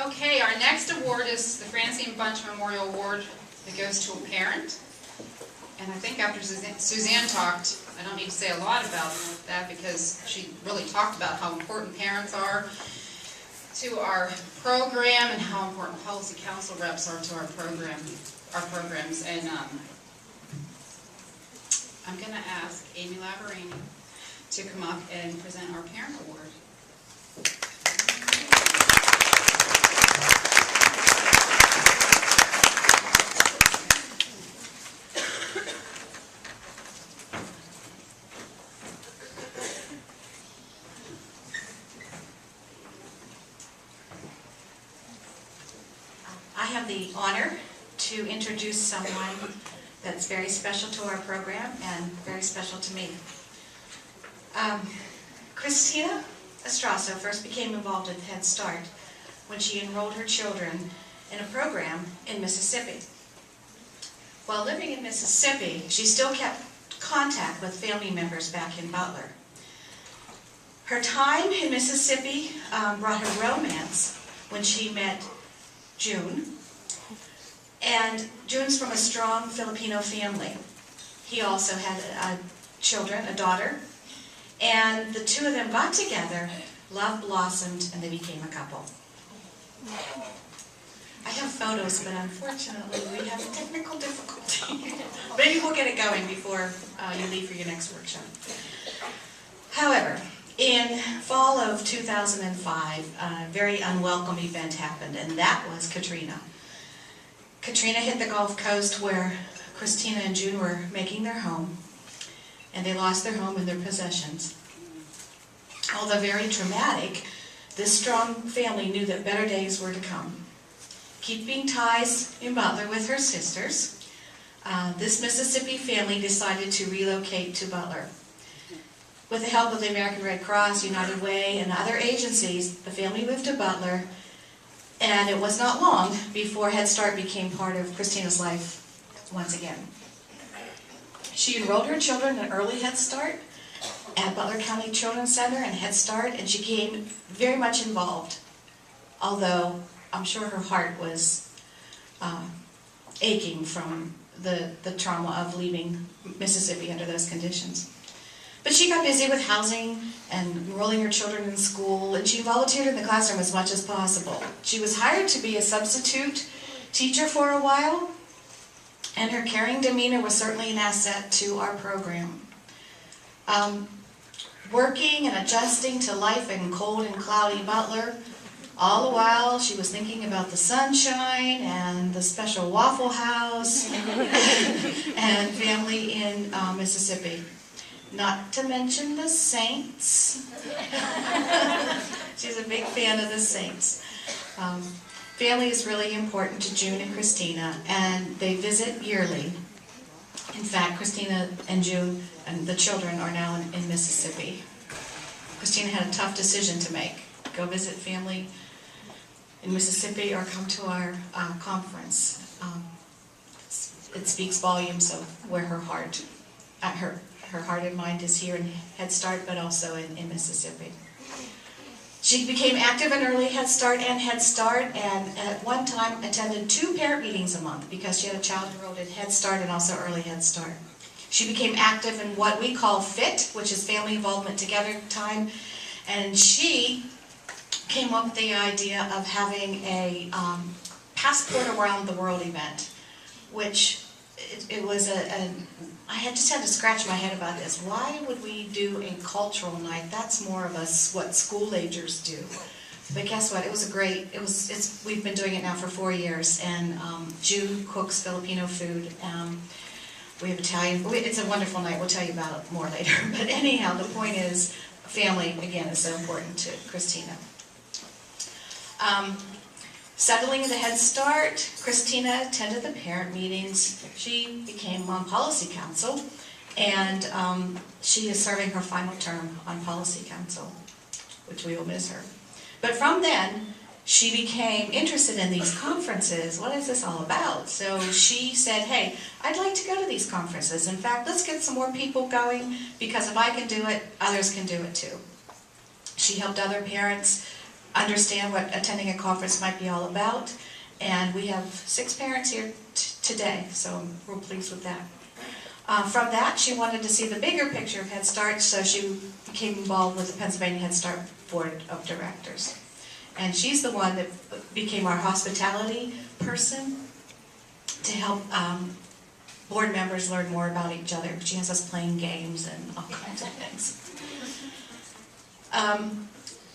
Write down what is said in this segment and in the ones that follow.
Okay, our next award is the Francine Bunch Memorial Award that goes to a parent. And I think after Suzanne talked, I don't need to say a lot about that because she really talked about how important parents are to our program and how important policy council reps are to our programs. And I'm going to ask Amy Laverini to come up and present our parent award. I have the honor to introduce someone that's very special to our program and very special to me. Christina Estrasso first became involved with Head Start when she enrolled her children in a program in Mississippi. While living in Mississippi, she still kept contact with family members back in Butler. Her time in Mississippi brought her romance when she met June. And June's from a strong Filipino family. He also had children, a daughter. And the two of them got together, love blossomed, and they became a couple. I have photos, but unfortunately we have a technical difficulty. Maybe we'll get it going before you leave for your next workshop. However, in fall of 2005, a very unwelcome event happened, and that was Katrina. Katrina hit the Gulf Coast where Christina and June were making their home, and they lost their home and their possessions. Although very traumatic, this strong family knew that better days were to come. Keeping ties in Butler with her sisters, this Mississippi family decided to relocate to Butler. With the help of the American Red Cross, United Way, and other agencies, the family moved to Butler, and it was not long before Head Start became part of Christina's life once again. She enrolled her children in early Head Start at Butler County Children's Center and Head Start, and she became very much involved, although I'm sure her heart was aching from the trauma of leaving Mississippi under those conditions. But she got busy with housing and enrolling her children in school, and she volunteered in the classroom as much as possible. She was hired to be a substitute teacher for a while, and her caring demeanor was certainly an asset to our program. Working and adjusting to life in cold and cloudy Butler, all the while she was thinking about the sunshine and the special Waffle House and family in Mississippi. Not to mention the Saints. She's a big fan of the Saints. Family is really important to June and Christina, and they visit yearly. In fact, Christina and June and the children are now in Mississippi. Christina had a tough decision to make. Go visit family in Mississippi or come to our conference. It speaks volumes of where her heart and mind is here in Head Start, but also in Mississippi. She became active in early Head Start and Head Start, and at one time attended 2 parent meetings a month because she had a child enrolled in Head Start and also early Head Start. She became active in what we call FIT, which is Family Involvement Together Time, and she came up with the idea of having a Passport Around the World event, which it was I just had to scratch my head about this. Why would we do a cultural night? That's more of what school agers do. But guess what? It was we've been doing it now for 4 years, and June cooks Filipino food. We have Italian. It's a wonderful night. We'll tell you about it more later. But anyhow, the point is, family again is so important to Christina. Settling into Head Start, Christina attended the parent meetings. She became on Policy Council, and she is serving her final term on Policy Council, which we will miss her. But from then, she became interested in these conferences. What is this all about? So she said, hey, I'd like to go to these conferences. In fact, let's get some more people going, because if I can do it, others can do it too. She helped other parents understand what attending a conference might be all about. And we have 6 parents here today, so I'm real pleased with that. From that, she wanted to see the bigger picture of Head Start, so she became involved with the Pennsylvania Head Start Board of Directors. And she's the one that became our hospitality person to help board members learn more about each other. She has us playing games and all kinds of things.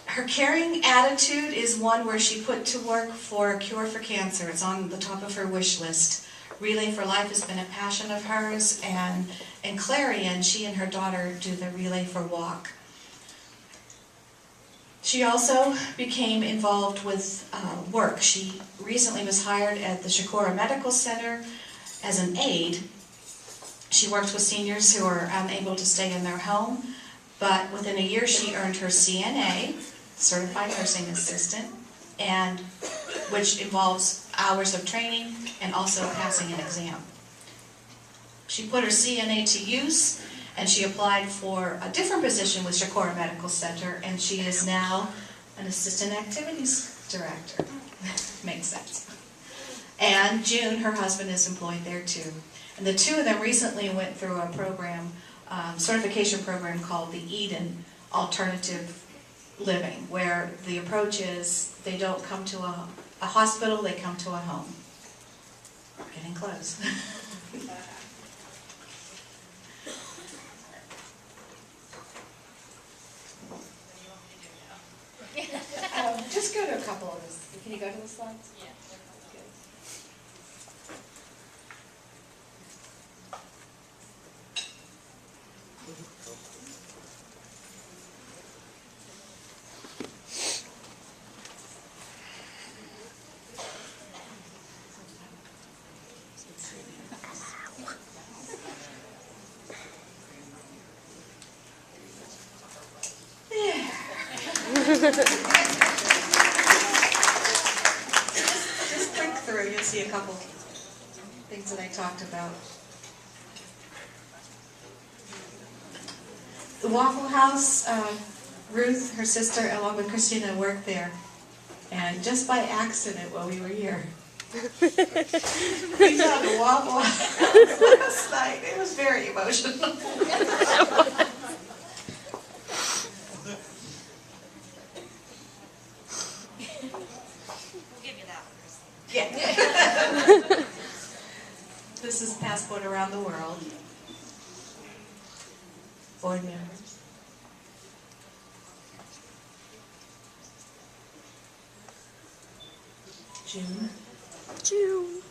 Her caring attitude is one where she put to work for a cure for cancer. It's on the top of her wish list. Relay for Life has been a passion of hers, and in Clarion, she and her daughter do the Relay for Walk. She also became involved with work. She recently was hired at the Shakora Medical Center as an aide. She works with seniors who are unable to stay in their home, but within a year she earned her CNA, Certified Nursing Assistant, and which involves hours of training and also passing an exam. She put her CNA to use, and she applied for a different position with Shakora Medical Center, and she is now an Assistant Activities Director. Makes sense. And June, her husband, is employed there too. And the two of them recently went through a program, certification program called the Eden Alternative Living, where the approach is they don't come to a hospital, they come to a home. Getting close. Just go to a couple of those. Can you go to the slides? Yeah. Good. Just click through, you'll see a couple things that I talked about. The Waffle House, Ruth, her sister, along with Christina, worked there. And just by accident while we were here, we saw the Waffle House last night. It was very emotional. Yeah. This is Passport Around the World. Board members. June. June.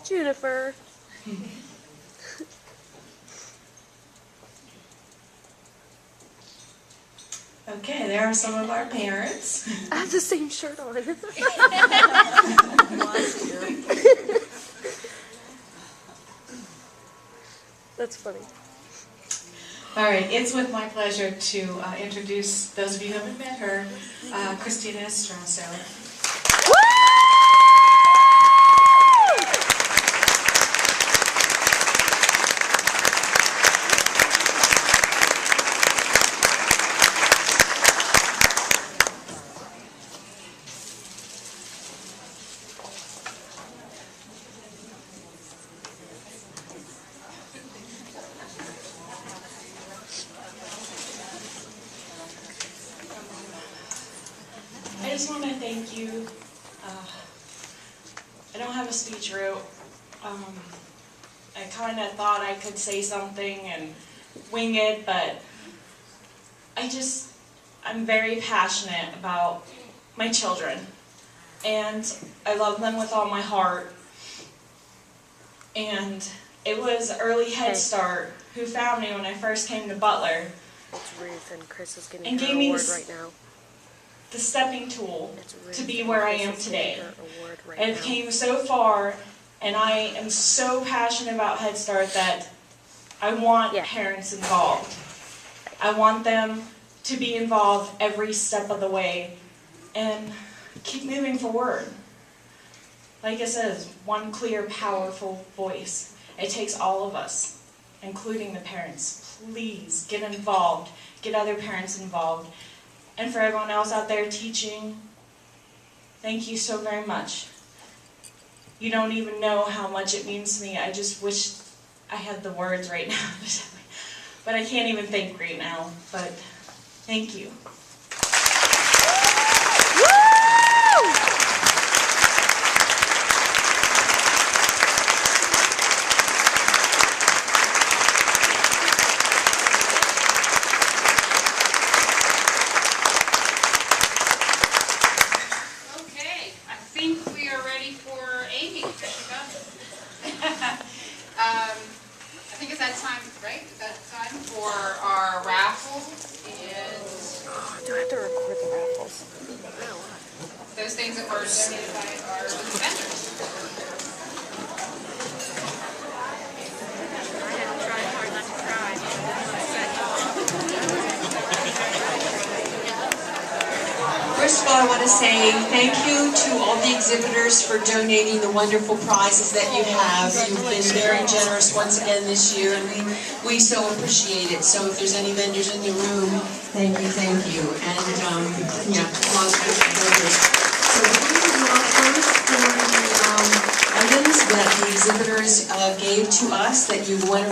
Jennifer. Okay, there are some of our parents. I have the same shirt on. That's funny. All right, it's with my pleasure to introduce those of you who haven't met her, Christina Estrasso. I just want to thank you. I don't have a speech route. I kind of thought I could say something and wing it, but I'm very passionate about my children. And I love them with all my heart. And it was early Head Start who found me when I first came to Butler. It's Ruth, and Chris is getting And her gave me award this- right now. The stepping tool It's Ruth, to be and where I Chris am is getting today. her award right I've now. came so far, and I am so passionate about Head Start that I want parents involved. I want them to be involved every step of the way and keep moving forward. like I said, is one clear, powerful voice. It takes all of us, including the parents. Please get involved, get other parents involved. And for everyone else out there teaching, thank you so very much. You don't even know how much it means to me. I just wish I had the words right now. But I can't even think right now. But thank you. Okay, I think we are ready for Amy. I think it's that time, right? Is that time for our raffle? And Do I have to record the raffles? those things that were donated by our vendors. I had to try hard not to cry. First of all, I want to say thank you to all the exhibitors for donating the wonderful prizes that you have. You've been very generous once again this year, and we so appreciate it. So if there's any vendors in the room, thank you, thank you. And yeah, lots of vendors. So we're going to go first for the items that the exhibitors gave to us that you went